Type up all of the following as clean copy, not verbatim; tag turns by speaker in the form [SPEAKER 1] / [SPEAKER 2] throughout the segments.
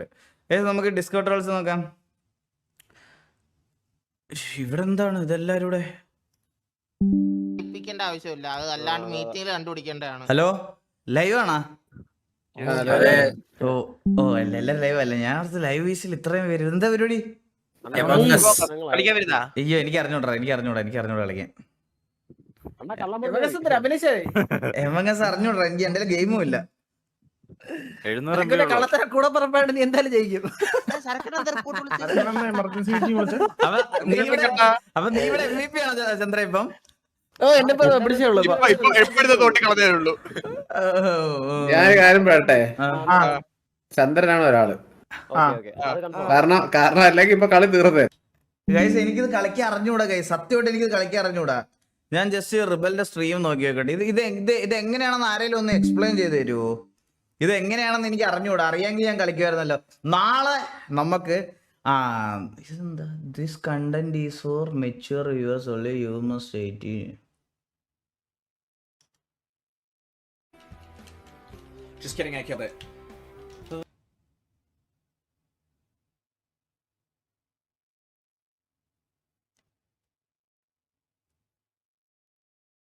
[SPEAKER 1] ഉണ്ട്. നമുക്ക് disco trolls നോക്കാം. ഇവിടെ എന്താണ് ഇതെല്ലാരും കൂടെ?
[SPEAKER 2] ആവശ്യമില്ല, അത് അല്ലാണ്ട് മീറ്റിംഗിൽ കണ്ടുപിടിക്കേണ്ടതാണ്.
[SPEAKER 1] ഹലോ, ലൈവ് ആണോ? ഓ ഓ അല്ല എല്ലാരും ലൈവ് അല്ല. ഞാൻ ലൈവ് വീസിൽ ഇത്രയും പേര് എന്താ പരിപാടി? അയ്യോ എനിക്ക് അറിഞ്ഞൂടാ കളിക്കാൻ. എമംഗസ് അറിഞ്ഞൂടാ, എനിക്ക് എന്റെ ഗെയിമും ഇല്ല.
[SPEAKER 3] കൂടെ പറമ്പാണ്ട് നീ എന്തായാലും ജയിക്കും.
[SPEAKER 1] അപ്പൊ നീ ഇവിടെ MVP ആണോ ചന്ദ്ര ഇപ്പം?
[SPEAKER 3] ഓ എന്നെ പിടിച്ചേ ഉള്ളൂ.
[SPEAKER 4] ഞാൻ കാര്യം പറയട്ടെ, ചന്ദ്രനാണ് ഒരാള്. കാരണം അല്ലെങ്കിൽ ഇപ്പൊ കളി തീർന്നേ.
[SPEAKER 1] ഗൈസ് എനിക്കിത് കളിക്കാൻ അറിഞ്ഞൂടാ ഗൈസ്, സത്യമായിട്ട് എനിക്കിത് കളിക്കാൻ അറിഞ്ഞൂടാ. ഞാൻ ജസ്റ്റ് റിബലിന്റെ സ്ട്രീം നോക്കി നോക്കട്ടെ. ഇത് എങ്ങനെയാണെന്ന് ആരെങ്കിലും ഒന്ന് എക്സ്പ്ലെയിൻ ചെയ്ത് തരുമോ? ഇത് എങ്ങനെയാണെന്ന് എനിക്ക് അറിഞ്ഞൂടാ. അറിയാമെങ്കിൽ ഞാൻ കളിക്കുമായിരുന്നല്ലോ. നാളെ നമുക്ക് ഇതെന്താ, this content is for mature viewers only, you must 18.
[SPEAKER 5] Just kidding, I killed it.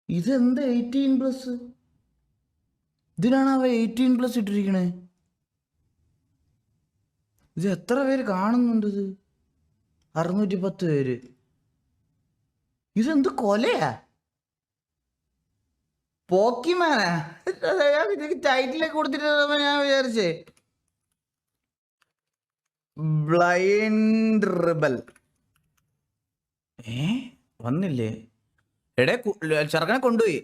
[SPEAKER 1] ഇതെന്താ 18+? ഇതിനാണ് അവ 18+ ഇട്ടിരിക്കണേ. ഇത് എത്ര പേര് കാണുന്നുണ്ട്? ഇത് 610 പേര്. ഇതെന്ത് കൊലയാ? പോക്കിമാനാ? ടൈറ്റിലൊക്കെ കൊടുത്തിട്ട് ഞാൻ വിചാരിച്ചേ ബ്ലൈൻഡ് റിബൽ. വന്നില്ലേ? എടേ ചെറുക്കനെ കൊണ്ടുപോയി.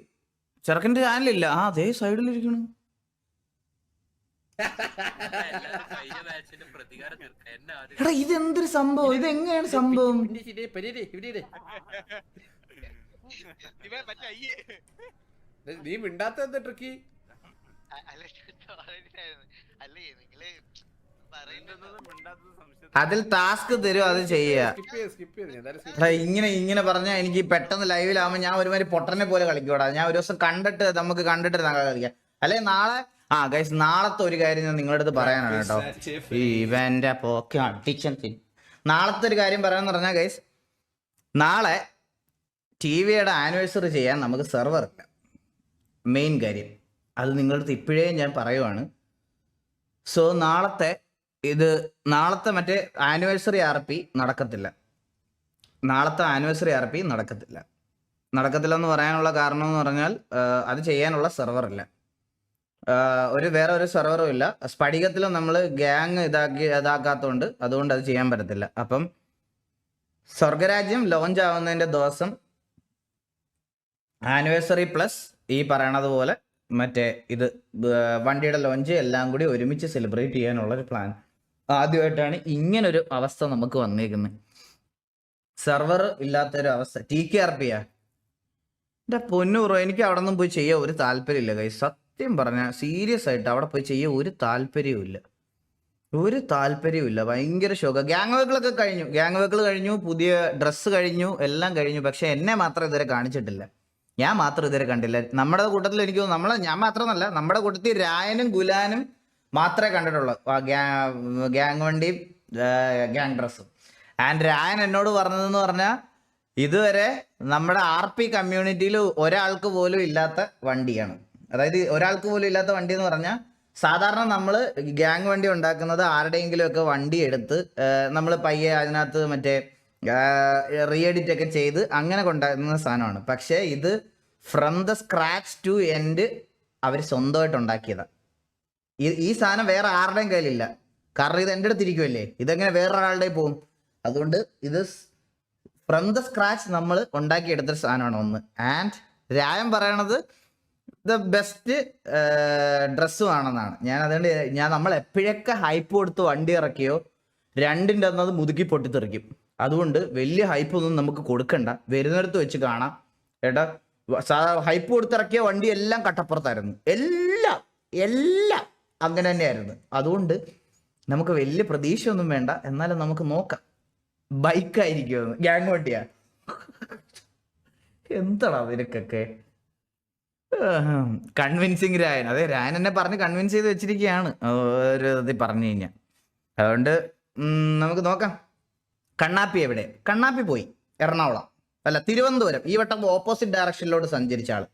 [SPEAKER 1] ചെറുക്കൻ്റെ ചാനലില്ല. അതേ സൈഡിലിരിക്കണു. എടാ ഇതെന്തൊരു സംഭവം? ഇതെങ്ങനെയാണ് സംഭവം?
[SPEAKER 5] നീ മിണ്ടാത്ത എന്താ ട്രിക്കി?
[SPEAKER 1] അതിൽ ടാസ്ക് തരും, അത് ചെയ്യുക. ഇങ്ങനെ പറഞ്ഞാൽ എനിക്ക് പെട്ടെന്ന് ലൈവിലാവുമ്പോൾ ഞാൻ ഒരുമാതിരി പൊട്ടനെ പോലെ കളിക്കൂടാ. ഞാൻ ഒരു ദിവസം നമുക്ക് കണ്ടിട്ട് കളിക്കാം. അല്ലെ നാളെ ഗൈസ്, നാളത്തെ ഒരു കാര്യം ഞാൻ നിങ്ങളുടെ അടുത്ത് പറയാനാണ് കേട്ടോ. ഇവന്റെ പോക്കെ അഡിക്ഷൻ. നാളത്തെ ഒരു കാര്യം പറയാന്ന് പറഞ്ഞാൽ ഗൈസ്, നാളെ ടിവിയുടെ ആനിവേഴ്സറി ചെയ്യാൻ നമുക്ക് സെർവർ ഇല്ല. മെയിൻ കാര്യം അത് നിങ്ങളുടെ അടുത്ത് ഇപ്പോഴേ ഞാൻ പറയുവാണ്. സോ നാളത്തെ മറ്റേ ആനിവേഴ്സറി RP നടക്കത്തില്ല. നടക്കത്തില്ല എന്ന് പറയാനുള്ള കാരണം എന്ന് പറഞ്ഞാൽ അത് ചെയ്യാനുള്ള സെർവർ ഇല്ല. വേറെ ഒരു സെർവറും ഇല്ല. സ്ഫടികത്തിലും നമ്മൾ ഗ്യാങ് ഇതാക്കാത്തതുകൊണ്ട് അതുകൊണ്ട് അത് ചെയ്യാൻ പറ്റത്തില്ല. അപ്പം സ്വർഗരാജ്യം ലോഞ്ച് ആവുന്നതിൻ്റെ ദിവസം ആനിവേഴ്സറി പ്ലസ് ഈ പറയണത് പോലെ മറ്റേ വണ്ടിയുടെ ലോഞ്ച് എല്ലാം കൂടി ഒരുമിച്ച് സെലിബ്രേറ്റ് ചെയ്യാനുള്ളൊരു പ്ലാൻ. ആദ്യമായിട്ടാണ് ഇങ്ങനൊരു അവസ്ഥ നമുക്ക് വന്നേക്കുന്നത്. സെർവർ ഇല്ലാത്തൊരു അവസ്ഥ. TKRPയാ എൻ്റെ പൊന്നൂറോ. എനിക്ക് അവിടെ ഒന്നും പോയി ചെയ്യാൻ ഒരു താല്പര്യമില്ല കൈസ്. സത്യം പറഞ്ഞാൽ സീരിയസ് ആയിട്ട് അവിടെ പോയി ചെയ്യാൻ ഒരു താല്പര്യവും ഇല്ല. ഭയങ്കര ഷോക്ക്. ഗ്യാങ് വെക്കിളൊക്കെ കഴിഞ്ഞു, പുതിയ ഡ്രസ്സ് കഴിഞ്ഞു, എല്ലാം കഴിഞ്ഞു. പക്ഷെ എന്നെ മാത്രം ഇതുവരെ കാണിച്ചിട്ടില്ല. ഞാൻ മാത്രം ഇതുവരെ കണ്ടില്ല. നമ്മുടെ കൂട്ടത്തിൽ എനിക്ക് ഞാൻ മാത്രമല്ല, നമ്മുടെ കൂട്ടത്തിൽ രായനും ഗുലാനും മാത്രമേ കണ്ടിട്ടുള്ളൂ ഗ്യാങ് വണ്ടിയും ഗ്യാങ് ഡ്രസ്സും. ആൻഡ് രായൻ എന്നോട് പറഞ്ഞതെന്ന് പറഞ്ഞാൽ ഇതുവരെ നമ്മുടെ RP കമ്മ്യൂണിറ്റിയിൽ ഒരാൾക്ക് പോലും ഇല്ലാത്ത വണ്ടിയാണ്. അതായത് ഒരാൾക്ക് പോലും ഇല്ലാത്ത വണ്ടി എന്ന് പറഞ്ഞാൽ, സാധാരണ നമ്മൾ ഗ്യാങ് വണ്ടി ഉണ്ടാക്കുന്നത് ആരുടെയെങ്കിലും ഒക്കെ വണ്ടി എടുത്ത് നമ്മൾ പയ്യെ അതിനകത്ത് മറ്റേ റീഎഡിറ്റ് ഒക്കെ ചെയ്ത് അങ്ങനെ കൊണ്ടുവരുന്ന സാധനമാണ്. പക്ഷേ ഇത് from the scratch to end അവർ സ്വന്തമായിട്ട് ഉണ്ടാക്കിയതാണ്. ഈ സാധനം വേറെ ആരുടെയും കയ്യിലില്ല. കാരണം ഇത് എൻ്റെ അടുത്ത് ഇരിക്കുമല്ലേ, ഇതെങ്ങനെ വേറൊരാളുടെ പോകും? അതുകൊണ്ട് ഇത് ഫ്രം ദ സ്ക്രാച്ച് നമ്മൾ ഉണ്ടാക്കിയെടുത്തൊരു സാധനമാണ് ഒന്ന്. ആൻഡ് രായം പറയണത് ദ ബെസ്റ്റ് ഡ്രസ്സും ആണെന്നാണ്. അതുകൊണ്ട് നമ്മൾ എപ്പോഴൊക്കെ ഹൈപ്പ് കൊടുത്ത് വണ്ടി ഇറക്കിയോ രണ്ടിൻ്റെ അന്നത് മുതുക്കി പൊട്ടിത്തെറിക്കും. അതുകൊണ്ട് വലിയ ഹൈപ്പ് ഒന്നും നമുക്ക് കൊടുക്കണ്ട, വരുന്നിടത്ത് വെച്ച് കാണാം ഏട്ടാ. ഹൈപ്പ് കൊടുത്തിറക്കിയ വണ്ടി എല്ലാം കട്ടപ്പുറത്തായിരുന്നു, എല്ലാം അങ്ങനെ തന്നെയായിരുന്നു. അതുകൊണ്ട് നമുക്ക് വലിയ പ്രതീക്ഷ ഒന്നും വേണ്ട. എന്നാലും നമുക്ക് നോക്കാം. ബൈക്കായിരിക്കുമെന്ന്. ഗ്യാങ് വണ്ടിയാ? എന്താടാ നിനക്കൊക്കെ കൺവിൻസിങ് രായൻ? അതെ, രായൻ എന്നെ പറഞ്ഞ് കൺവിൻസ് ചെയ്ത് വെച്ചിരിക്കുകയാണ് ഒരു ഇത് പറഞ്ഞു കഴിഞ്ഞാൽ. അതുകൊണ്ട് നമുക്ക് നോക്കാം. കണ്ണാപ്പി എവിടെ? കണ്ണാപ്പി പോയി എറണാകുളം, അല്ല തിരുവനന്തപുരം. ഈ വട്ടം ഓപ്പോസിറ്റ് ഡയറക്ഷനിലോട്ട് സഞ്ചരിച്ച ആള്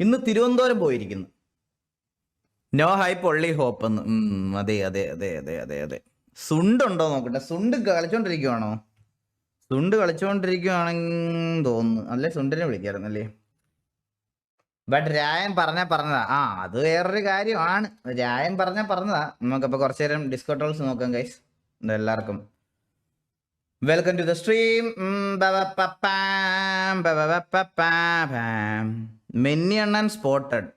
[SPEAKER 1] ഇന്ന് തിരുവനന്തപുരം പോയിരിക്കുന്നു. നോ ഹൈപ്പ് ഒള്ളി ഹോപ്പ് എന്ന്. അതെ അതെ അതെ അതെ അതെ അതെ. സുണ്ടുണ്ടോ നോക്കട്ടെ. സുണ്ട് കളിച്ചോണ്ടിരിക്കുവാണോ? സുണ്ട് കളിച്ചോണ്ടിരിക്കുവാണെങ്കിൽ തോന്നുന്നു. അല്ലേ സുണ്ടിനെ വിളിക്കാറുന്നല്ലേ. ബട്ട് രായം പറഞ്ഞതാ. അത് വേറൊരു കാര്യമാണ്. രായം പറഞ്ഞതാ. നമുക്കപ്പോൾ കുറച്ചു നേരം ഡിസ്കോട്ടോൾസ് നോക്കാം ഗൈസ്. എല്ലാവർക്കും welcome to the stream. മെന്നി Annan spotted.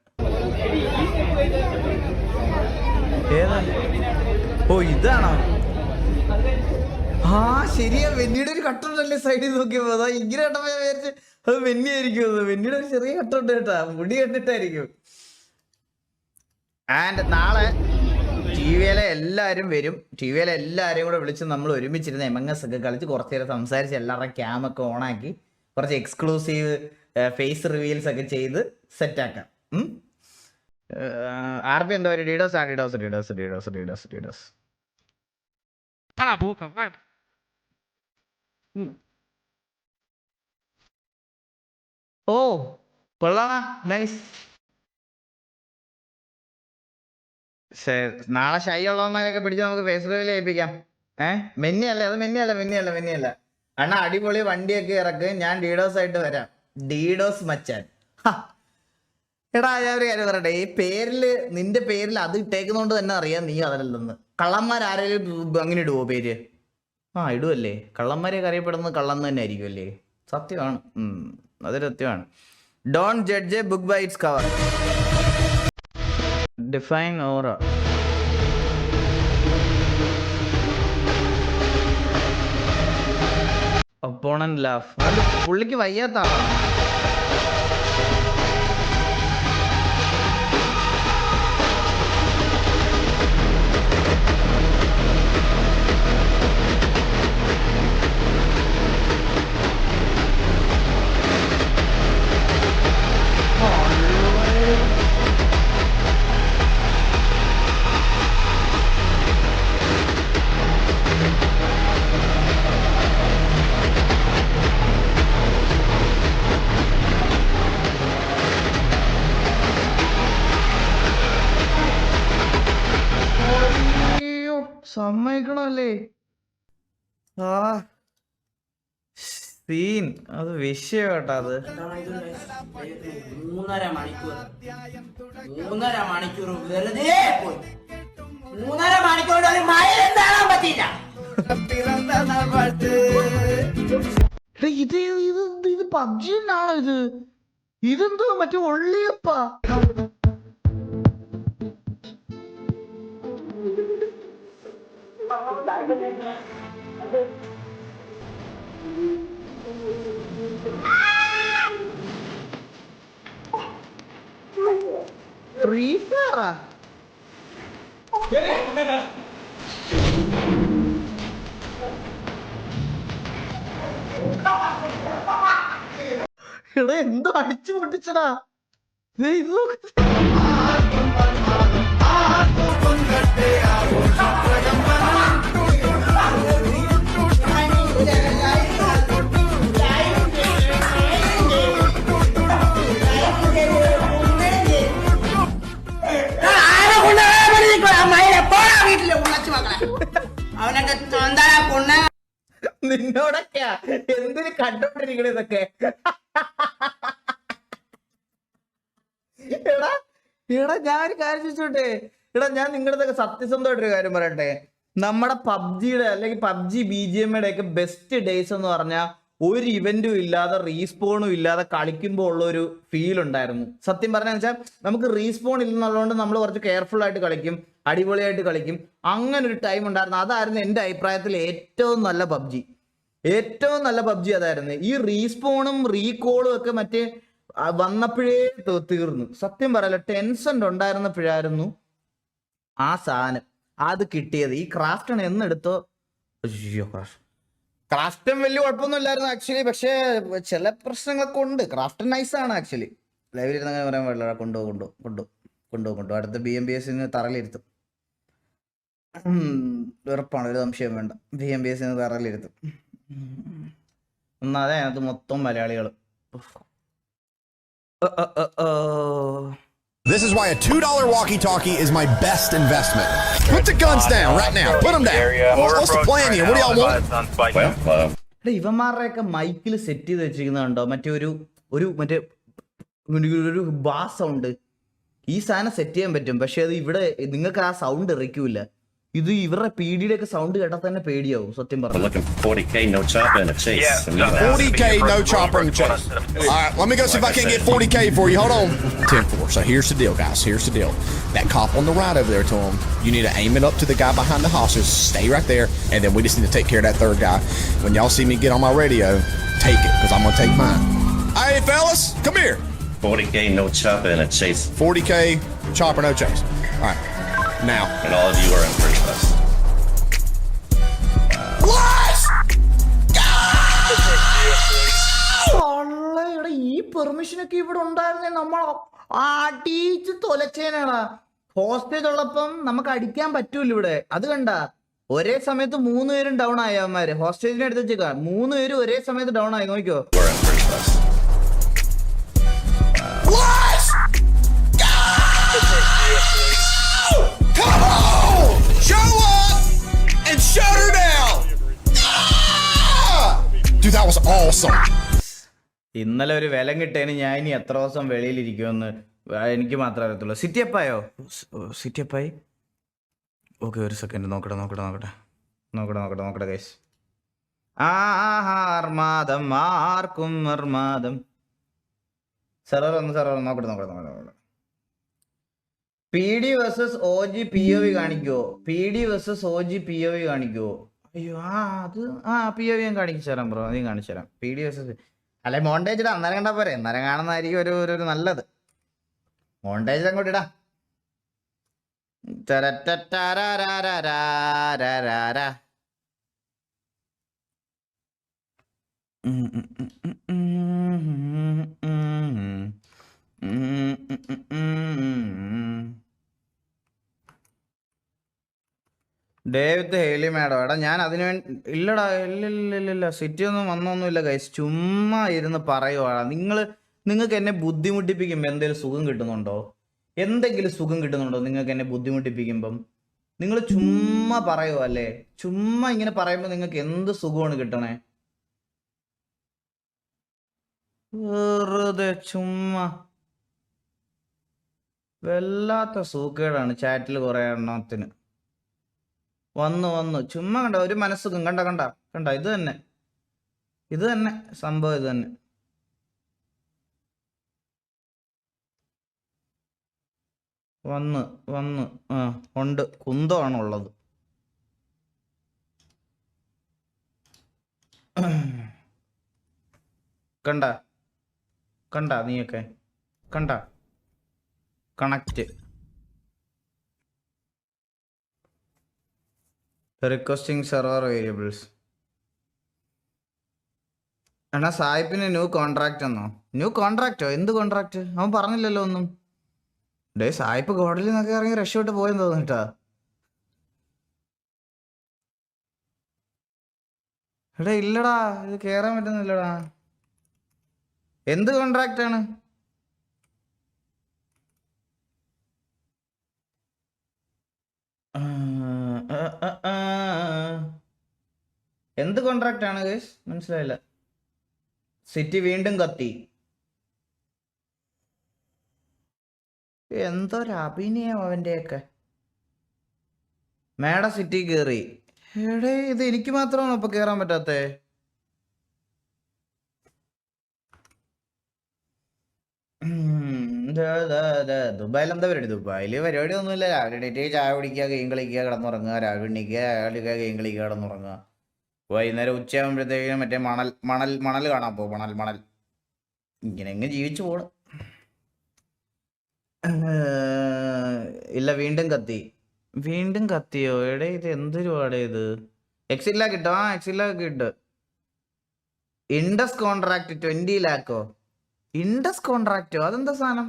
[SPEAKER 1] ഓ ഇതാണോ? ശരിയാ, വെന്നിയുടെ ഒരു കട്ടുണ്ടല്ലേ സൈഡിൽ നോക്കിയപ്പോ. അതാ ഇങ്ങനെ കണ്ടപ്പോ ഞാൻ വിചാരിച്ചു അത് വെന്നിയായിരിക്കും. വെന്നിയുടെ ഒരു ചെറിയ കട്ടുണ്ട് കേട്ടാ, മുടി കണ്ടിട്ടായിരിക്കും. ആൻഡ് നാളെ ടിവിയിലെ എല്ലാവരും വരും. ടിവിയിലെ എല്ലാവരെയും കൂടെ വിളിച്ച് നമ്മൾ ഒരുമിച്ചിരുന്ന് MNS ഒക്കെ കളിച്ച് കുറച്ചു നേരം സംസാരിച്ച് എല്ലാവരുടെയും ക്യാമൊക്കെ ഓണാക്കി കുറച്ച് എക്സ്ക്ലൂസീവ് ഫേസ് റിവീൽസ് ഒക്കെ ചെയ്ത് സെറ്റാക്കാം. RP എന്താ പറയുക? ഡീഡോസ്. ഓ കൊള്ളാം, നൈസ്. നാളെ ഷൈ ഉള്ളവന്മാരൊക്കെ പിടിച്ച് നമുക്ക് ഫേസ് റിവീൽ ചെയ്യിപ്പിക്കാം. മെന്നിയല്ല അത്, മെന്നിയല്ല. അണ്ണാ അടിപൊളി വണ്ടിയൊക്കെ ഇറക്ക്, ഞാൻ ഡീഡോസ് ആയിട്ട് വരാം. ഡീഡോസ് മച്ചാൻ. എടാ ഞാൻ ഒരു കാര്യം പറയട്ടെ, ഈ പേരില് നിന്റെ പേരിൽ അത് ഇട്ടേക്കുന്നോണ്ട് തന്നെ അറിയാം നീ അതിലല്ലെന്ന്. കള്ളന്മാരാരെങ്കിലും അങ്ങനെ ഇടുവോ പേര്? ഇടുവല്ലേ. കള്ളന്മാരെയൊക്കെ അറിയപ്പെടുന്നത് കള്ളന്ന് തന്നെ ആയിരിക്കും അല്ലേ? സത്യമാണ്, അതൊരു സത്യമാണ്. Don't judge a book by its cover. Define aura. Opponent laugh. അത് പുള്ളിക്ക് വയ്യാത്ത ആളാണ്. സമ്മതിക്കണല്ലേ. സീൻ അത് വിഷയം കേട്ടോ. അത്
[SPEAKER 6] 3.5 മണിക്കൂർ വെറുതെ പോയി. 3.5 മണിക്കൂർ മഴ പറ്റില്ല.
[SPEAKER 1] ഇത് പബ്ജിന്നാണോ? ഇതെന്തോ മറ്റേ ഒള്ളിയപ്പാ. ഫ്രീ ഫയറാ? എടാ എന്തോ അടിച്ചു പൊട്ടിച്ചടാ. ഇത് നിന്നോടൊക്കെയാ എന്തിന് കണ്ടോണ്ടിരിക്കണ ഇതൊക്കെ? എടാ ഞാനൊരു കാര്യം ചോദിച്ചോട്ടെ. ഞാൻ നിങ്ങളുടെ സത്യസന്ധമായിട്ടൊരു കാര്യം പറയട്ടെ. നമ്മുടെ പബ്ജിയുടെ അല്ലെങ്കിൽ പബ്ജി BGMയുടെ ഒക്കെ ബെസ്റ്റ് ഡേയ്സ് എന്ന് പറഞ്ഞാൽ ഒരു ഇവന്റും ഇല്ലാതെ റീസ്പോണും ഇല്ലാതെ കളിക്കുമ്പോൾ ഉള്ള ഒരു ഫീൽ ഉണ്ടായിരുന്നു. സത്യം പറഞ്ഞാൽ വെച്ചാൽ നമുക്ക് റീസ്പോൺ ഇല്ലെന്നുള്ളതുകൊണ്ട് നമ്മൾ കുറച്ച് കെയർഫുൾ ആയിട്ട് കളിക്കും, അടിപൊളിയായിട്ട് കളിക്കും. അങ്ങനെ ഒരു ടൈം ഉണ്ടായിരുന്നു. അതായിരുന്നു എൻ്റെ അഭിപ്രായത്തിൽ ഏറ്റവും നല്ല പബ്ജി. അതായിരുന്നു. ഈ റീസ്പോണും റീകോളും ഒക്കെ മറ്റേ വന്നപ്പോഴേ തീർന്നു. സത്യം പറയല്ല, ടെൻഷൻ ഉണ്ടായിരുന്നപ്പോഴായിരുന്നു ആ സാധനം അത് കിട്ടിയത്. ഈ ക്രാഫ്റ്റൺ എന്നെടുത്തോ? അയ്യോ, ക്രാഫ്റ്റൺ വലിയ കുഴപ്പമൊന്നും ഇല്ലായിരുന്നു ആക്ച്വലി. പക്ഷേ ചില പ്രശ്നങ്ങളൊക്കെ ഉണ്ട്. ക്രാഫ്റ്റൺ നൈസാണ് ആക്ച്വലി. ലൈവിലിരുന്ന് അങ്ങനെ പറയാൻ പാടില്ല. കൊണ്ടുപോകും. അടുത്ത BMBS തറയിലിരുത്തും. വെറുപ്പാണ്, ഒരു സംശയം വേണ്ട. BMBS തറയിലിരുത്തും. ഒന്നാതെ അതിനകത്ത് മൊത്തം മലയാളികൾ.
[SPEAKER 7] This is why a $2 walkie-talkie is my best investment. Put the guns down right now. Put them down. What's the plan here? What do y'all want?
[SPEAKER 1] ഇവന്മാരുടെയൊക്കെ Michael set ചെയ്ത് വെച്ചിരിക്കുന്നത് കണ്ടോ, മറ്റേ ഒരു ബാസ് സൗണ്ട്. ഈ സാധനം സെറ്റ് ചെയ്യാൻ പറ്റും, പക്ഷെ അത് ഇവിടെ നിങ്ങൾക്ക് ആ സൗണ്ട് ഇറക്കൂല. ഇത് ഇവരുടെ പീഡിയുടെ ഒക്കെ സൗണ്ട് കേട്ടാൽ തന്നെ പേടിയാവും സത്യം പറഞ്ഞു.
[SPEAKER 8] 40K, no chopper and a chase.
[SPEAKER 7] 40K, no chopper and chase. All right, let me go see if I can get 40K for you. Hold on. 10-4. So here's the deal, guys. Here's the deal. That cop on the right over there told him, you need to aim it up to the guy behind the hostage. Stay right there, and then we just need to take care of that third guy. When y'all see me get on my radio, take it, because I'm going to take mine. Hey, fellas, come here.
[SPEAKER 8] 40K, no chopper and a chase.
[SPEAKER 7] 40K, chopper, no chase. All right, now.
[SPEAKER 8] And all of you are in first class.
[SPEAKER 1] ഇവിടെ ഈ പെർമിഷനൊക്കെ ഇവിടെ ഉണ്ടായിരുന്നേ നമ്മൾ അടിച്ച് തൊലച്ചേനാടാ. Hostage ഉള്ളപ്പം നമുക്ക് അടിക്കാൻ പറ്റൂല ഇവിടെ. അത് കണ്ട ഒരേ സമയത്ത് 3 പേരും ഡൗൺ ആയവന്മാര്. ഹോസ്റ്റേജിനെ എടുത്ത് വെച്ചേക്കാ 3 പേരും ഒരേ സമയത്ത് ഡൗൺ ആയി. നോക്കിക്കോ.
[SPEAKER 8] You are in first class.
[SPEAKER 7] Come on! Show up and shut her down! Dude, that was awesome.
[SPEAKER 1] ഇന്നലെ ഒരു വിലം കിട്ടേന് ഞാൻ ഇനി എത്ര ദിവസം വെളിയിലിരിക്കുമെന്ന് എനിക്ക് മാത്രമേ അറിയത്തുള്ളൂ. സിറ്റിയപ്പായോ? സിറ്റിയപ്പായി? ഓക്കെ, ഒരു സെക്കൻഡ് നോക്കട്ടെ ഗൈസ്. ആർമാദം ആർക്കും നിർമാദം. സെർവർ നോക്കട്ടെ. PD vs OG POV കാണിക്കുവോ? PD vs OG POV കാണിക്കുവോ? അയ്യോ അത് POV ഞാൻ കാണിച്ചു തരാം ബ്രോ. അധികം കാണിച്ചു തരാം. PD vs അല്ലെ മോണ്ടേജ് ഇടാം. അന്നേരം കണ്ടാ പോരെ. അന്നേരം കാണുന്നതായിരിക്കും ഒരു നല്ലത്. മോണ്ടേജ് അങ്ങോട്ട് ഇടാം. David Hailey madam. എടാ ഞാൻ അതിനു വേണ്ടി ഇല്ലടാ. ഇല്ല സിറ്റി ഒന്നും വന്നൊന്നുമില്ല ഗൈസ്. ചുമ്മാ ഇരുന്ന് പറയുവാടാ. നിങ്ങൾക്ക് എന്നെ ബുദ്ധിമുട്ടിപ്പിക്കുമ്പോൾ എന്തെങ്കിലും സുഖം കിട്ടുന്നുണ്ടോ? നിങ്ങൾക്ക് എന്നെ ബുദ്ധിമുട്ടിപ്പിക്കുമ്പം? നിങ്ങൾ ചുമ്മാ പറയുവോ അല്ലേ? ചുമ്മാ ഇങ്ങനെ പറയുമ്പോൾ നിങ്ങൾക്ക് എന്ത് സുഖമാണ് കിട്ടണേ? വെറുതെ ചുമ്മാ വല്ലാത്ത സൂക്കേടാണ്. ചാറ്റിൽ കുറെ എണ്ണത്തിന് വന്നു ചുമ്മാ കണ്ട ഒരു മനസ്സുഖം. കണ്ട ഇത് തന്നെ സംഭവം. ഇത് തന്നെ വന്ന് ഉണ്ട്. കുന്തമാണുള്ളത്. കണ്ട നീയൊക്കെ കണക്റ്റ്. Requesting server variables. എന്നാ സായിപ്പിന് ന്യൂ കോൺട്രാക്റ്റ് എന്നോ? ന്യൂ കോൺട്രാക്റ്റോ? എന്ത് കോൺട്രാക്റ്റ്? അവൻ പറഞ്ഞില്ലല്ലോ ഒന്നും. ഡേ സായിപ്പ് ഗോഡലിൽ നിന്നൊക്കെ ഇറങ്ങി രക്ഷപ്പെട്ട് പോയെന്ന് തോന്നിട്ടാ. എടാ ഇല്ലടാ, ഇത് കേറാൻ പറ്റുന്നില്ലടാ. എന്ത് കോൺട്രാക്റ്റ് ആണ്? എന്ത് കോൺട്രാക്റ്റ് ആണ് ഗൈസ്? മനസ്സിലായില്ല. സിറ്റി വീണ്ടും കത്തി. എന്തൊരു അഭിനയം അവൻ്റെയൊക്കെ. മേഡ സിറ്റി കയറി. എടേ ഇത് എനിക്ക് മാത്രമാണോ ഇപ്പൊ കേറാൻ പറ്റാത്തേ? ദുബായിൽ എന്താ പരിപാടി? ദുബായില് പരിപാടി ഒന്നുമില്ല. രാവിലെ എണീറ്റ് ചായ കുടിക്കുക, ഗെയിം കളിക്കുക, കിടന്നുറങ്ങുക. രാവിലെ എണീക്കുക, ഗെയിം കളിക്കുക, കിടന്നുറങ്ങുക. വൈകുന്നേരം ഉച്ചയാകുമ്പോഴത്തേക്കും മറ്റേ മണൽ കാണാൻ പോകും. മണൽ ഇങ്ങനെ ജീവിച്ചു പോണ്. ഇല്ല വീണ്ടും കത്തിയോ? എടേ ഇത് എന്തൊരു പാടേ ഇത്? എക്സിറ്റ് ലാക്ക് കിട്ടോ? എക്സിറ്റ് ലാക്ക് കിട്ടും. ഇൻഡസ് കോൺട്രാക്ട് 20 ലാക്കോ? ഇൻഡസ് കോൺട്രാക്റ്റോ? അതെന്താ സാധനം?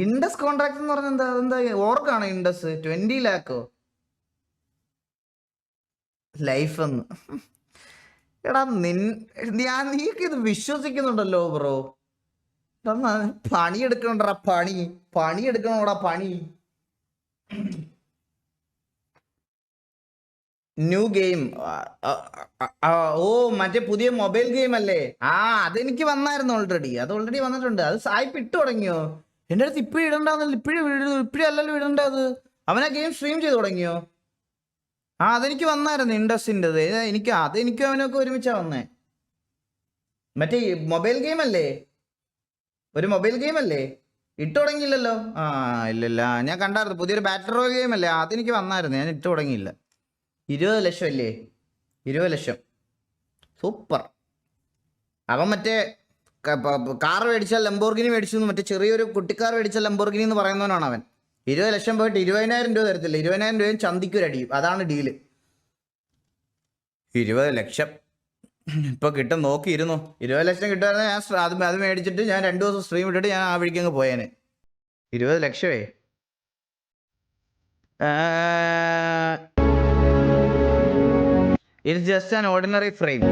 [SPEAKER 1] ഇൻഡസ് കോൺട്രാക്ട് എന്ന് പറഞ്ഞാൽ അതെന്താ? ഓർക്കാണോ ഇൻഡസ്? 20 ലാക്കോ? ലൈഫ് എന്ന്. എടാ നീക്ക് ഇത് വിശ്വസിക്കുന്നുണ്ടല്ലോ ബ്രോ. പണിയെടുക്കണോടാ പണിയെടുക്കണോടാ പണി. New game. ഓ മറ്റേ പുതിയ മൊബൈൽ ഗെയിം അല്ലേ? അതെനിക്ക് വന്നായിരുന്നു ഓൾറെഡി. അത് ഓൾറെഡി വന്നിട്ടുണ്ട്. അത് സായിപ്പ് ഇട്ട് തുടങ്ങിയോ? എൻ്റെ അടുത്ത് ഇപ്പഴും ഇടണ്ടാന്നല്ലോ. ഇപ്പഴും അല്ലല്ലോ ഇടണ്ടത്. അവനാ ഗെയിം സ്ട്രീം ചെയ്ത് തുടങ്ങിയോ? അതെനിക്ക് വന്നായിരുന്നു ഇൻഡസ്ട്രിൻ്റെത്. അതെനിക്കും അവനൊക്കെ ഒരുമിച്ചാ വന്നേ. മറ്റേ മൊബൈൽ ഗെയിം അല്ലേ? ഒരു മൊബൈൽ ഗെയിം അല്ലേ? ഇട്ട് തുടങ്ങിയില്ലല്ലോ. ഇല്ലില്ല, ഞാൻ കണ്ടായിരുന്നു. പുതിയൊരു ബാറ്റർ റോയൽ ഗെയിം അല്ലേ? അതെനിക്ക് വന്നായിരുന്നു. ഞാൻ ഇട്ട് തുടങ്ങിയില്ല. 20 ലക്ഷം അല്ലേ? 20 ലക്ഷം. സൂപ്പർ. അവൻ മറ്റേ കാർ മേടിച്ചാൽ ലംബോർഗിനി മേടിച്ചു, മറ്റേ ചെറിയൊരു കുട്ടിക്കാർ മേടിച്ചാൽ ലംബോർഗിനി എന്ന് പറയുന്നവനാണ് അവൻ. 20 ലക്ഷം പോയിട്ട് 20,000 രൂപ തരത്തില്ല. 20,000 രൂപയും ചന്തിക്കൊരടിയും. അതാണ് ഡീല്. 20 ലക്ഷം ഇപ്പൊ കിട്ടും. നോക്കിയിരുന്നു. 20 ലക്ഷം കിട്ടുമായിരുന്നു. ഞാൻ അത് മേടിച്ചിട്ട് ഞാൻ 2 ദിവസം സ്ട്രീം ഇട്ടിട്ട് ഞാൻ ആ വഴിക്ക് അങ്ങ് പോയേനെ. 20 ലക്ഷമേ. It's just an ordinary frame.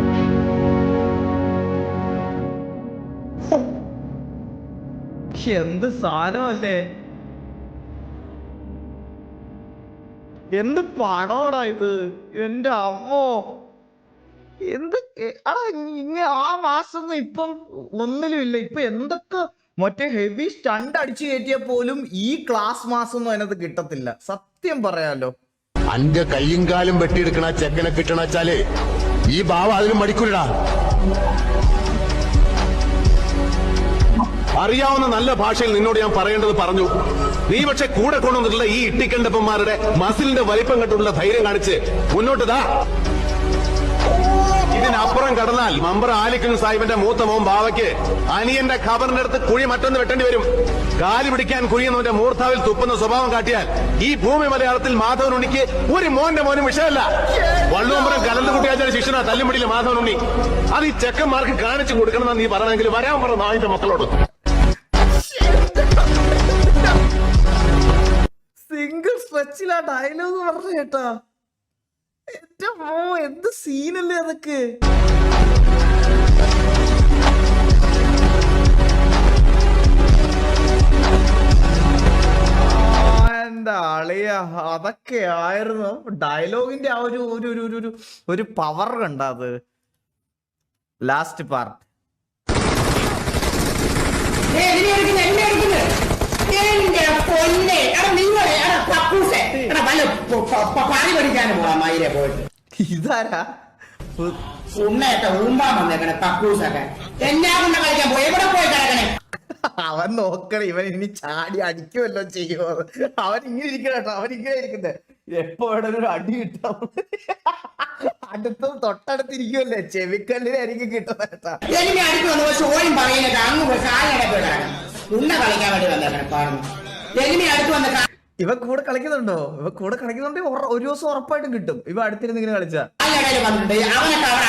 [SPEAKER 1] എന്ത് സാധനമല്ലേ? എന്ത് പണോടാ ഇത്? എന്റെ അമ്മോ, എന്ത് ആ മാസം ഇപ്പം ഒന്നിലും ഇല്ല. ഇപ്പൊ എന്തൊക്കെ മറ്റേ ഹെവി സ്റ്റണ്ട് അടിച്ചു കയറ്റിയ പോലും ഈ ക്ലാസ് മാസം ഒന്നും അതിനകത്ത് കിട്ടത്തില്ല. സത്യം പറയാലോ.
[SPEAKER 9] അന്റെ കയ്യും കാലും വെട്ടിയെടുക്കണ ചെക്കനെ കിട്ടണച്ചാലേ ഈ ബാവ അതിനും മടിക്കൂലടാ. അറിയാവുന്ന നല്ല ഭാഷയിൽ നിന്നോട് ഞാൻ പറയേണ്ടത് പറഞ്ഞു. നീ പക്ഷെ കൂടെ കൊണ്ടുവന്നിട്ടുള്ള ഈ ഇട്ടിക്കണ്ടപ്പന്മാരുടെ മസിലിന്റെ വലിപ്പം കണ്ടുള്ള ധൈര്യം കാണിച്ച് മുന്നോട്ട് താ. ഇതിനപ്പുറം കടന്നാൽ മമ്പർ ആലിക്കുൻ സാഹിബിന്റെ മൂത്ത മോൻ ബാവയ്ക്ക് അനിയന്റെ ഖബറിന്റെ അടുത്ത് കുഴി മറ്റൊന്ന് വെട്ടേണ്ടി വരും. കാലി പിടിക്കാൻ കുഴിയുന്നവന്റെ മൂർത്താവിൽ തുപ്പുന്ന സ്വഭാവം കാട്ടിയാൽ ഈ ഭൂമി മലയാളത്തിൽ മാധവൻ ഉണ്ണിക്ക് ഒരു മോനും വിഷയമല്ല. വള്ളുവമ്പുറം കലന്ത് കുട്ടിയാച്ചാൽ ശിക്ഷണ തല്ലുപിടിയില്ല മാധവൻ ഉണ്ണി. അത് ഈ ചെക്കന്മാർക്ക് കാണിച്ചു കൊടുക്കണമെന്ന് നീ പറയണമെങ്കിൽ വരാൻ പറ നായിന്റെ മക്കളോട്.
[SPEAKER 1] സിംഗിൾ സ്ട്രെച്ചിലാ ഡയലോഗ് പറഞ്ഞു കേട്ടാ. എന്റെ മോ, എന്ത് സീനല്ലേ അതൊക്കെ. എന്താ അളിയ, അതൊക്കെ ആയിരുന്നു ഡയലോഗിന്റെ ആ ഒരു പവർ കണ്ട. അത് ലാസ്റ്റ് പാർട്ട്. ഇതാരാ അവൻ നോക്കണം. ഇവൻ ഇനി ചാടി അടിക്കുമല്ലോ ചെയ്യുമോ? അവൻ ഇങ്ങനെ ഇരിക്കണ കേട്ടോ. അവൻ ഇങ്ങനെ ഇരിക്കുന്നത്. എപ്പോ വേണം ഒരു അടി കിട്ടാം. അടുത്തും തൊട്ടടുത്തിരിക്കുമല്ലേ? ചെവിക്കല്ലിനായിരിക്കും കിട്ടുന്നത് കേട്ടാ. ഇവ കൂടെ കളിക്കുന്നുണ്ടോ? ഇവ കൂടെ കളിക്കുന്നുണ്ടെങ്കിൽ ഒരു ദിവസം ഉറപ്പായിട്ടും കിട്ടും. ഇവ അടുത്തിരുന്ന് ഇങ്ങനെ കളിച്ചാ.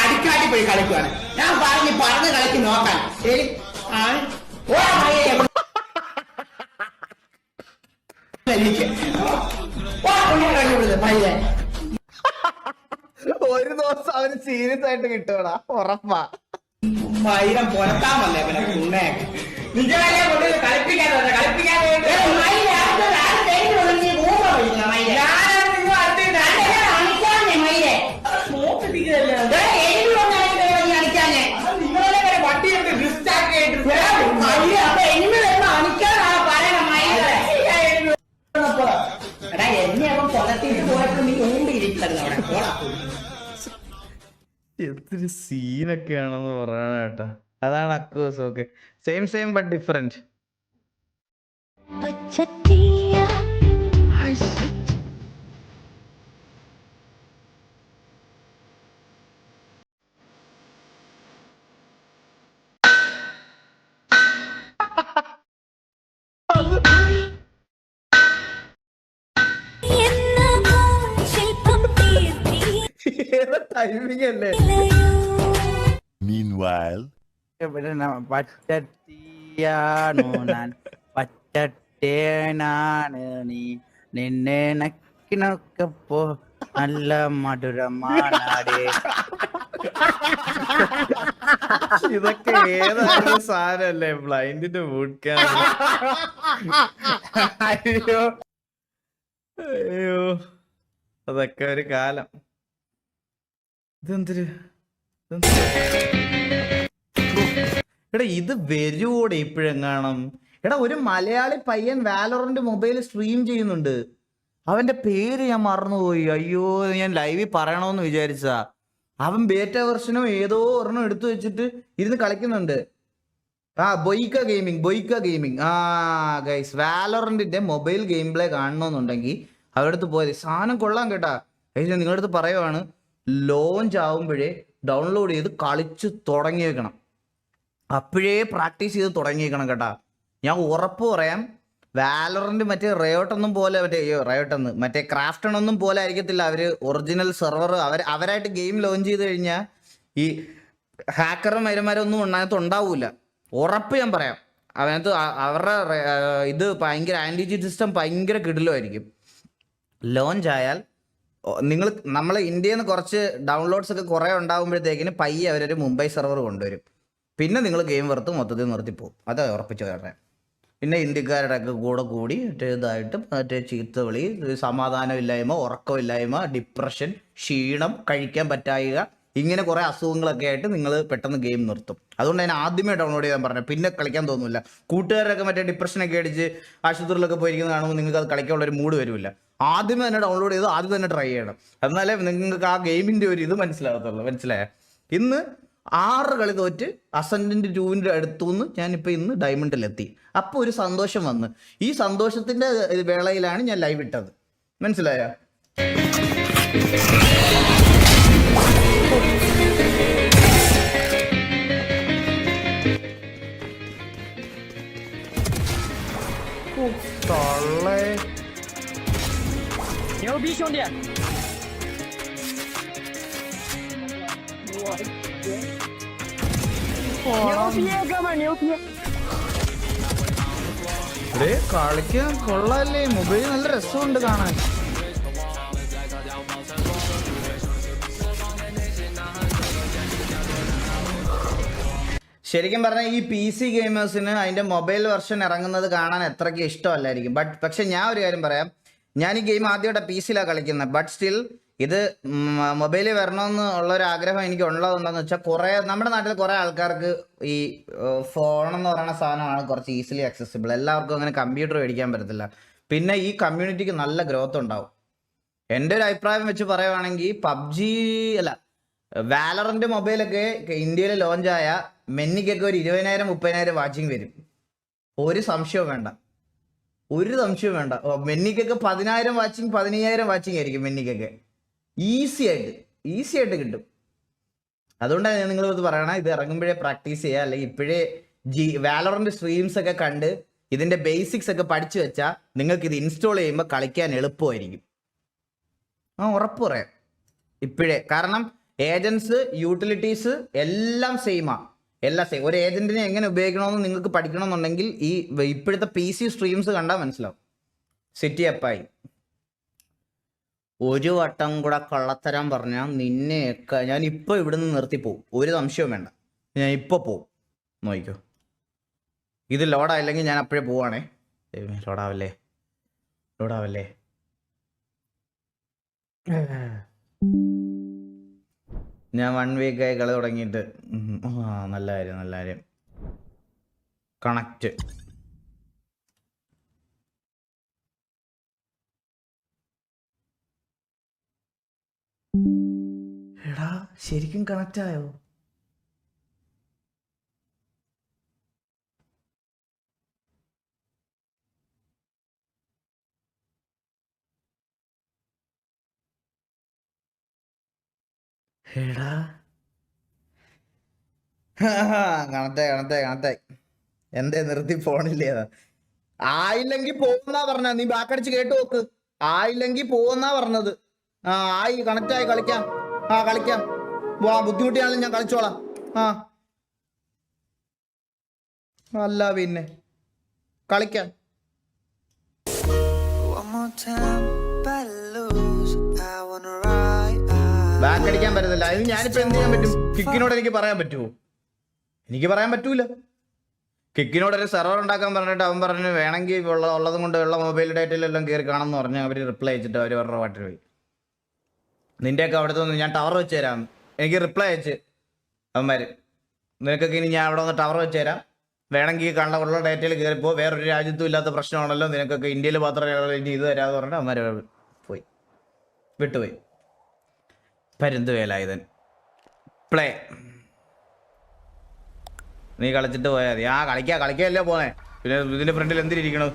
[SPEAKER 6] അടിക്കാട്ടി പോയി കളിക്കുവാണ്. ഞാൻ പറഞ്ഞ് കളിക്ക് നോക്കാൻ.
[SPEAKER 1] ഒരു ദിവസം അവന് സീരിയസ് ആയിട്ട് കിട്ടുവാടാ, ഉറപ്പാ.
[SPEAKER 6] മൈരം പുറത്താൻ വന്നേ പിന്നെ കുണ്ണേ എന്നെ അവൻ പുറത്തേക്ക് പോയപ്പോ നീ ഊണ്ടിയിരിക്കുന്നത് അവിടെ പോടാ.
[SPEAKER 1] എത്ര സീനൊക്കെയാണെന്ന് പറയാനാട്ടാ. അതാണ് അക്കൂസ്. Okay, same but different. Timing അല്ലേ?
[SPEAKER 9] Meanwhile,
[SPEAKER 3] പച്ചട്ടിയാണോ ഞാൻ, പച്ചട്ടേനാണ് നീ, നിന്നെ നക്കിനൊക്കെ പോ നല്ല മധുരമാനാടേ.
[SPEAKER 1] ഇതൊക്കെ ഏതായാലും സാധനല്ലേ ബ്ലൈൻഡിന്റെ ബൂട്ട് ക്യാമ്പ്.
[SPEAKER 4] അയ്യോ
[SPEAKER 1] അയ്യോ അതൊക്കെ ഒരു കാലം. ഇതെന്തൊരു എടാ ഇത് വരുവോടെ ഇപ്പോഴെങ്ങാണം. എടാ ഒരു മലയാളി പയ്യൻ വാലോറന്റ് മൊബൈൽ സ്ട്രീം ചെയ്യുന്നുണ്ട്. അവന്റെ പേര് ഞാൻ മറന്നുപോയി. അയ്യോ ഞാൻ ലൈവിൽ പറയണമെന്ന് വിചാരിച്ചാ. അവൻ ബേറ്റ വെർഷനോ ഏതോ ഒരെണ്ണം എടുത്തു വെച്ചിട്ട് ഇരുന്ന് കളിക്കുന്നുണ്ട്. ബൊയ്ക്ക ഗെയിമിംഗ്. ഗൈസ് വാലോറന്റിന്റെ മൊബൈൽ ഗെയിം പ്ലേ കാണണമെന്നുണ്ടെങ്കിൽ അവരുടെ അടുത്ത് പോയത്. സാധനം കൊള്ളാം കേട്ടാ. നിങ്ങളുടെ അടുത്ത് പറയുവാണ്, ലോഞ്ച് ആവുമ്പോഴേ ഡൗൺലോഡ് ചെയ്ത് കളിച്ച് തുടങ്ങിയേക്കണം. അപ്പോഴേ പ്രാക്ടീസ് ചെയ്ത് തുടങ്ങിയേക്കണം കേട്ടാ. ഞാൻ ഉറപ്പ് പറയാം, വാലോറന്റ് മറ്റേ മറ്റേ ക്രാഫ്റ്റൺ ഒന്നും പോലെ ആയിരിക്കത്തില്ല. അവര് ഒറിജിനൽ സെർവർ അവരായിട്ട് ഗെയിം ലോഞ്ച് ചെയ്ത് കഴിഞ്ഞാൽ ഈ ഹാക്കറും മരുമാരൊന്നും അതിനകത്ത് ഉണ്ടാവൂല. ഉറപ്പ് ഞാൻ പറയാം. അതിനകത്ത് അവരുടെ ഇത് ഭയങ്കര ആൻറ്റി ചീറ്റ് സിസ്റ്റം ഭയങ്കര കിടിലുമായിരിക്കും. ലോഞ്ച് ആയാൽ നമ്മൾ ഇന്ത്യയിൽ നിന്ന് കുറച്ച് ഡൗൺലോഡ്സ് ഒക്കെ കുറേ ഉണ്ടാകുമ്പോഴത്തേക്കിന് പയ്യെ അവരൊരു മുംബൈ സെർവർ കൊണ്ടുവരും. പിന്നെ നിങ്ങൾ ഗെയിം വെറുത്ത് മൊത്തത്തിൽ നിർത്തിപ്പോവും. അത് ഉറപ്പിച്ച് പറയാം. പിന്നെ ഇന്ത്യക്കാരുടെ ഒക്കെ കൂടെ കൂടി ഇതായിട്ട് മറ്റേ ചീത്തവിളി, സമാധാനമില്ലായ്മ, ഉറക്കമില്ലായ്മ, ഡിപ്രഷൻ, ക്ഷീണം, കഴിക്കാൻ പറ്റായിക, ഇങ്ങനെ കുറേ അസുഖങ്ങളൊക്കെ ആയിട്ട് നിങ്ങൾ പെട്ടെന്ന് ഗെയിം നിർത്തും. അതുകൊണ്ട് ഞാൻ ആദ്യമേ ഡൗൺലോഡ് ചെയ്യാൻ പറഞ്ഞു. പിന്നെ കളിക്കാൻ തോന്നില്ല. കൂട്ടുകാരൊക്കെ മറ്റേ ഡിപ്രഷനൊക്കെ അടിച്ച് ആശുപത്രിയിലൊക്കെ പോയിരിക്കുന്നത് കാണുമ്പോൾ നിങ്ങൾക്ക് അത് കളിക്കാനുള്ളൊരു മൂഡ് വരില്ല. ആദ്യമേ തന്നെ ഡൗൺലോഡ് ചെയ്ത് ആദ്യം തന്നെ ട്രൈ ചെയ്യണം. എന്നാലേ നിങ്ങൾക്ക് ആ ഗെയിമിൻ്റെ ഒരു ഇത് മനസ്സിലാകത്തുള്ളൂ. മനസ്സിലായ? ഇന്ന് 6 കളി തോറ്റ് അസെൻഡന്റ് 2-ന്റെ അടുത്തുനിന്ന് ഞാനിപ്പോൾ ഇന്ന് ഡയമണ്ടിലെത്തി. അപ്പോൾ ഒരു സന്തോഷം വന്ന്. ഈ സന്തോഷത്തിൻ്റെ വേളയിലാണ് ഞാൻ ലൈവ് ഇട്ടത്. മനസ്സിലായ? കളിക്കാൻ കൊള്ളാല്ലേ? മൊബൈൽ നല്ല രസമുണ്ട് കാണാൻ. ശരിക്കും പറഞ്ഞാൽ ഈ PC ഗെയിമേഴ്സിന് അതിന്റെ മൊബൈൽ വെർഷൻ ഇറങ്ങുന്നത് കാണാൻ എത്രയ്ക്ക് ഇഷ്ടമല്ലായിരിക്കും. പക്ഷെ ഞാൻ ഒരു കാര്യം പറയാം, ഞാൻ ഈ ഗെയിം ആദ്യമായിട്ട് PC-ലാണ് കളിക്കുന്നത്. ബട്ട് സ്റ്റിൽ ഇത് മൊബൈലിൽ വരണമെന്ന് ഉള്ളൊരു ആഗ്രഹം എനിക്ക് ഉള്ളതെന്താന്ന് വെച്ചാൽ, നമ്മുടെ നാട്ടിൽ കുറേ ആൾക്കാർക്ക് ഈ ഫോണെന്ന് പറയുന്ന സാധനമാണ് കുറച്ച് ഈസിലി അക്സസിബിൾ. എല്ലാവർക്കും അങ്ങനെ കമ്പ്യൂട്ടർ മേടിക്കാൻ പറ്റത്തില്ല. പിന്നെ ഈ കമ്മ്യൂണിറ്റിക്ക് നല്ല ഗ്രോത്ത് ഉണ്ടാവും. എൻ്റെ ഒരു അഭിപ്രായം വെച്ച് പറയുവാണെങ്കിൽ വാലറന്റ് മൊബൈലൊക്കെ ഇന്ത്യയിൽ ലോഞ്ചായ മെന്നിക്കൊക്കെ ഒരു 20,000-30,000 വാച്ചിങ് വരും. ഒരു സംശയവും വേണ്ട. മെന്നിക്കൊക്കെ 10,000 വാച്ചിങ് 15,000 വാച്ചിങ് ആയിരിക്കും മെന്നിക്കൊക്കെ. ഈസി ആയിട്ട് കിട്ടും. അതുകൊണ്ടാണ് ഞാൻ നിങ്ങളിത് പറയണേ, ഇത് ഇറങ്ങുമ്പോഴേ പ്രാക്ടീസ് ചെയ്യുക. അല്ലെങ്കിൽ ഇപ്പോഴേ വാലറന്റ് സ്ട്രീംസ് ഒക്കെ കണ്ട് ഇതിന്റെ ബേസിക്സ് ഒക്കെ പഠിച്ചു വെച്ചാൽ നിങ്ങൾക്ക് ഇത് ഇൻസ്റ്റാൾ ചെയ്യുമ്പോൾ കളിക്കാൻ എളുപ്പമായിരിക്കും. ഉറപ്പ് പറയാം ഇപ്പോഴേ. കാരണം ഏജൻസ്, യൂട്ടിലിറ്റീസ് എല്ലാം സെയിമാണ്. ഒരു ഏജന്റിനെ എങ്ങനെ ഉപയോഗിക്കണമെന്ന് നിങ്ങൾക്ക് പഠിക്കണമെന്നുണ്ടെങ്കിൽ ഈ ഇപ്പോഴത്തെ PC സ്ട്രീംസ് കണ്ടാൽ മനസ്സിലാവും. സിറ്റി അപ്പായി ഒരു വട്ടം കൂടെ കള്ളത്തരം പറഞ്ഞാൽ നിന്നെയൊക്കെ ഞാൻ ഇപ്പോൾ ഇവിടുന്ന് നിർത്തിപ്പോവും. ഒരു സംശയവും വേണ്ട. ഞാൻ ഇപ്പോൾ പോവും. നോക്കിക്കോ. ഇത് ലോഡായില്ലെങ്കിൽ ഞാൻ അപ്പോഴേ പോവാണേ. ലോഡാവല്ലേ. ഞാൻ 1 വീക്കായി കളി തുടങ്ങിയിട്ട്. നല്ല കാര്യം. കണക്റ്റ്. എടാ ശരിക്കും കണക്റ്റ് ആയോ? എടാ കണക്റ്റായി. എന്തേ നിർത്തി പോണില്ലേ? ആയില്ലെങ്കിൽ പോകുന്നാ പറഞ്ഞ. നീ ബാക്കടിച്ച് കേട്ടു നോക്ക്. ആയില്ലെങ്കിൽ പോകുന്നാ പറഞ്ഞത്. ആയി, കണക്റ്റായി. കളിക്കാം. ബുദ്ധിമുട്ടിയാണെങ്കിലും ഞാൻ കളിച്ചോളാം. അല്ല പിന്നെ കളിക്കാം.
[SPEAKER 6] One more time, but I lose. I wanna ride.
[SPEAKER 1] Back അടിക്കാൻ പറ്റത്തില്ല. അതിന് ഞാനിപ്പോ എന്ത് ചെയ്യാൻ പറ്റും? കിക്കിനോട് എനിക്ക് പറയാൻ പറ്റുമോ? എനിക്ക് പറയാൻ പറ്റൂല. കിക്കിനോട് ഒരു സെർവർ ഉണ്ടാക്കാൻ പറഞ്ഞിട്ട് അവൻ പറഞ്ഞു വേണമെങ്കിൽ ഉള്ളതും കൊണ്ട് ഉള്ള മൊബൈൽ ഡേറ്റയിലെല്ലാം കയറി കാണുമെന്ന് പറഞ്ഞ് അവർ റിപ്ലൈ അയച്ചിട്ട് അവർ അവരുടെ പാട്ടിൽ പോയി. നിന്റെയൊക്കെ അവിടുത്തെ ഒന്ന് ഞാൻ ടവർ വെച്ച് തരാം. എനിക്ക് റിപ്ലൈ അയച്ച് അവന്മാർ, നിനക്കൊക്കെ ഇനി ഞാൻ അവിടെ ഒന്ന് ടവർ വെച്ച് തരാം, വേണമെങ്കിൽ ഉള്ള ഡേറ്റയിൽ കയറിപ്പോ, വേറൊരു രാജ്യത്തും ഇല്ലാത്ത പ്രശ്നമാണല്ലോ, നിനക്കൊക്കെ ഇന്ത്യയിൽ മാത്രമേ ഇനി ഇത് തരാമെന്ന് പറഞ്ഞിട്ട് അവന്മാർ പോയി വിട്ടുപോയി. പരുന്തുവേലായുധൻ പ്ലേ. നീ കളിച്ചിട്ട് പോയാൽ മതി. കളിക്കല്ലേ പോണേ. പിന്നെ ഇതിന്റെ ഫ്രണ്ടിൽ എന്തിരിക്കണു?